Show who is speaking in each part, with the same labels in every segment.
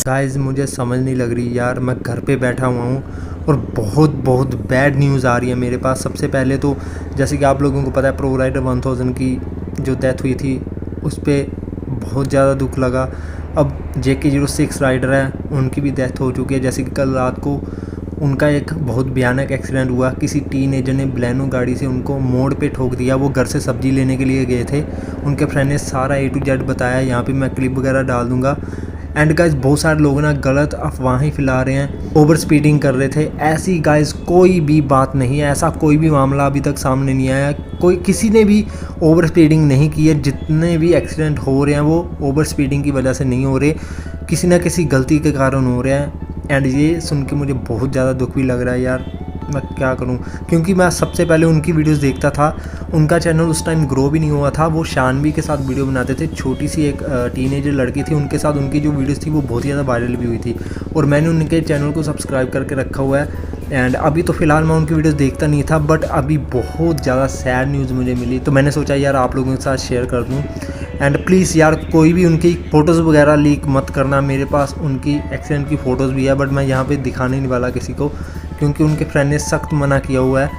Speaker 1: Guys मुझे समझ नहीं लग रही यार, मैं घर पे बैठा हुआ हूँ और बहुत बैड न्यूज़ आ रही है मेरे पास। सबसे पहले तो जैसे कि आप लोगों को पता है, प्रो राइडर 1000 की जो डेथ हुई थी उस पर बहुत ज़्यादा दुख लगा। अब JK06 राइडर है, उनकी भी डेथ हो चुकी है। जैसे कि कल रात को उनका एक बहुत भयानक एक्सीडेंट हुआ, किसी टीनेजर ने ब्लेनो गाड़ी से उनको मोड़ पे ठोक दिया। वो घर से सब्जी लेने के लिए गए थे, उनके फ्रेंड ने सारा A to Z बताया, यहाँ पे मैं क्लिप वगैरह डाल दूँगा। एंड गाइस बहुत सारे लोग ना गलत अफवाहें फैला रहे हैं, ओवर स्पीडिंग कर रहे थे। ऐसी गाइस कोई भी बात नहीं है, ऐसा कोई भी मामला अभी तक सामने नहीं आया। किसी ने भी ओवर स्पीडिंग नहीं की है। जितने भी एक्सीडेंट हो रहे हैं वो ओवर स्पीडिंग की वजह से नहीं हो रहे, किसी ना किसी गलती के कारण हो रहे हैं। एंड ये सुन के मुझे बहुत ज़्यादा दुख भी लग रहा है यार, मैं क्या करूं, क्योंकि मैं सबसे पहले उनकी वीडियोस देखता था। उनका चैनल उस टाइम ग्रो भी नहीं हुआ था, वो शानवी के साथ वीडियो बनाते थे। छोटी सी एक टीनेजर लड़की थी, उनके साथ उनकी जो वीडियोस थी वो बहुत ही ज़्यादा वायरल भी हुई थी, और मैंने उनके चैनल को सब्सक्राइब करके रखा हुआ है। एंड अभी तो फ़िलहाल मैं उनकी वीडियोस देखता नहीं था, बट अभी बहुत ज़्यादा सैड न्यूज़ मुझे मिली, तो मैंने सोचा यार आप लोगों के साथ शेयर कर दूँ। एंड प्लीज़ यार कोई भी उनकी फ़ोटोज़ वगैरह लीक मत करना। मेरे पास उनकी एक्सीडेंट की फ़ोटोज़ भी है, बट मैं यहाँ पे दिखाने नहीं वाला किसी को, क्योंकि उनके फ्रेंड ने सख्त मना किया हुआ है।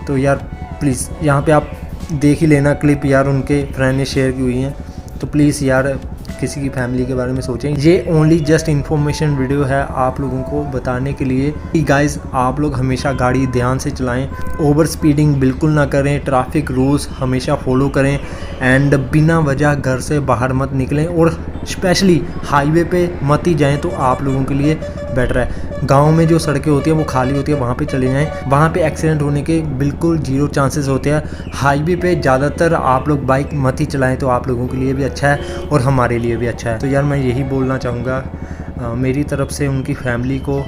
Speaker 1: तो यार प्लीज़ यहाँ पे आप देख ही लेना क्लिप यार, उनके फ्रेंड ने शेयर की हुई हैं। तो प्लीज़ यार किसी की फैमिली के बारे में सोचें। ये ओनली जस्ट इन्फॉर्मेशन वीडियो है आप लोगों को बताने के लिए कि गाइस आप लोग हमेशा गाड़ी ध्यान से चलाएं, ओवर स्पीडिंग बिल्कुल ना करें, ट्रैफिक रूल्स हमेशा फॉलो करें, एंड बिना वजह घर से बाहर मत निकलें, और स्पेशली हाईवे पे मत ही जाएं, तो आप लोगों के लिए बेटर है। गांव में जो सड़कें होती हैं वो खाली होती है, वहाँ पे चले जाएं, वहाँ पे एक्सीडेंट होने के बिल्कुल 0 चांसेस होते हैं। हाईवे पे ज़्यादातर आप लोग बाइक मत ही चलाएं, तो आप लोगों के लिए भी अच्छा है और हमारे लिए भी अच्छा है। तो यार मैं यही बोलना चाहूँगा, मेरी तरफ से उनकी फैमिली को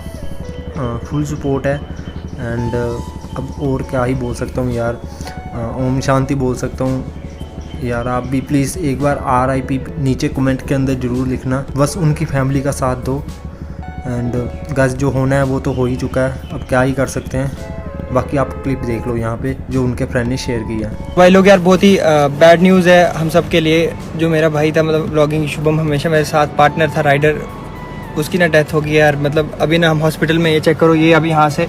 Speaker 1: फुल सपोर्ट है। एंड अब और क्या ही बोल सकता हूँ यार, ओम शांति बोल सकता हूँ यार। आप भी प्लीज़ एक बार RIP नीचे कमेंट के अंदर ज़रूर लिखना, बस उनकी फैमिली का साथ दो। एंड गाइस जो होना है वो तो हो ही चुका है, अब क्या ही कर सकते हैं। बाकी आप क्लिप देख लो यहाँ पे जो उनके फ्रेंड ने शेयर किया है।
Speaker 2: भाई लोग यार बहुत ही बैड न्यूज़ है हम सब के लिए। जो मेरा भाई था, मतलब ब्लॉगिंग शुभम हमेशा मेरे साथ पार्टनर था, राइडर, उसकी ना डेथ हो गई यार। मतलब अभी ना हम हॉस्पिटल में, ये चेक करो, ये अभी यहाँ से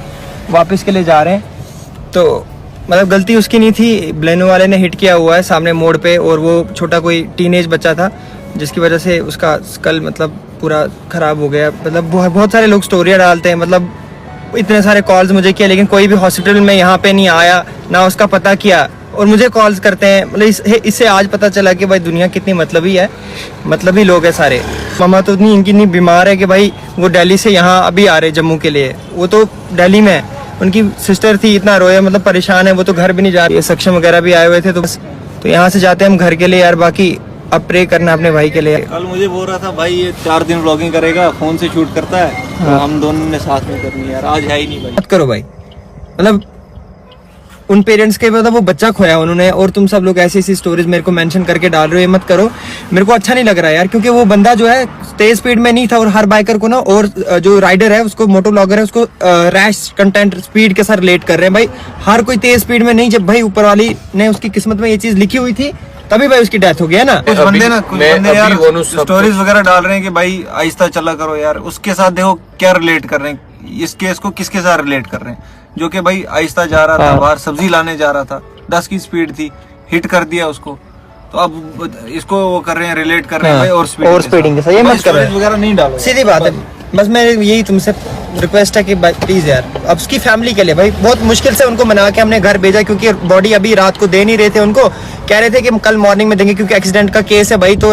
Speaker 2: वापस के लिए जा रहे हैं। तो मतलब गलती उसकी नहीं थी, ब्लेनो वाले ने हिट किया हुआ है सामने मोड़ पे, और वो छोटा कोई टीनेज बच्चा था जिसकी वजह से उसका स्कल मतलब पूरा ख़राब हो गया। मतलब बहुत सारे लोग स्टोरियाँ डालते हैं, मतलब इतने सारे कॉल्स मुझे किए, लेकिन कोई भी हॉस्पिटल में यहाँ पे नहीं आया, ना उसका पता किया, और मुझे कॉल्स करते हैं। मतलब इससे आज पता चला कि भाई दुनिया कितनी मतलबी है, मतलबी लोग हैं सारे। मामा तो इतनी बीमार है कि भाई वो दिल्ली से यहाँ अभी आ रहे जम्मू के लिए, वो तो दिल्ली में है, उनकी सिस्टर थी, इतना रोए, मतलब परेशान है, वो तो घर भी नहीं जा रही है। सक्षम वगैरह भी आए हुए थे, तो यहाँ से जाते हैं हम घर के लिए यार। बाकी अब प्रे करना अपने भाई के लिए।
Speaker 3: कल मुझे बोल रहा था भाई ये 4 दिन व्लॉगिंग करेगा, फोन से शूट करता है, तो हम दोनों ने साथ में करनी है यार। आज है ही नहीं भाई,
Speaker 2: मत करो भाई। मतलब उन पेरेंट्स के मतलब वो बच्चा खोया उन्होंने, और तुम सब लोग ऐसी ऐसी स्टोरीज मेरे को मेंशन करके डाल रहे हो, ये मत करो। मेरे को अच्छा नहीं लग रहा है यार, क्योंकि वो बंदा जो है तेज स्पीड में नहीं था, और हर बाइकर को ना, और जो राइडर है उसको, मोटो ब्लॉगर है उसको रैश कंटेंट स्पीड के साथ रिलेट कर रहे हैं भाई। हर कोई तेज स्पीड में नहीं, जब भाई ऊपर वाली ने उसकी किस्मत में ये चीज लिखी हुई थी तभी भाई उसकी डेथ हो गया ना।
Speaker 3: कुछ बंदे यार स्टोरीज वगैरह डाल रहे हैं कि भाई आहिस्ता चला करो यार, उसके साथ देखो क्या रिलेट कर रहे हैं, इस केस को किसके साथ रिलेट कर रहे हैं, जो कि भाई आहिस्ता जा रहा था, बाहर सब्जी लाने जा रहा था, 10 की स्पीड थी, हिट कर दिया उसको, तो अब इसको वो कर रहे हैं, रिलेट कर रहे हैं भाई और
Speaker 2: स्पीडिंग के साथ। ये मत करो
Speaker 3: वगैरह नहीं डालो,
Speaker 2: सीधी बात है। बस मैं यही तुमसे रिक्वेस्ट है कि भाई प्लीज यार, अब उसकी फैमिली के लिए भाई, बहुत मुश्किल से उनको मना के हमने घर भेजा, क्योंकि बॉडी अभी रात को दे नहीं रहे थे उनको, कह रहे थे कि हम कल मॉर्निंग में देंगे क्योंकि एक्सीडेंट का केस है भाई। तो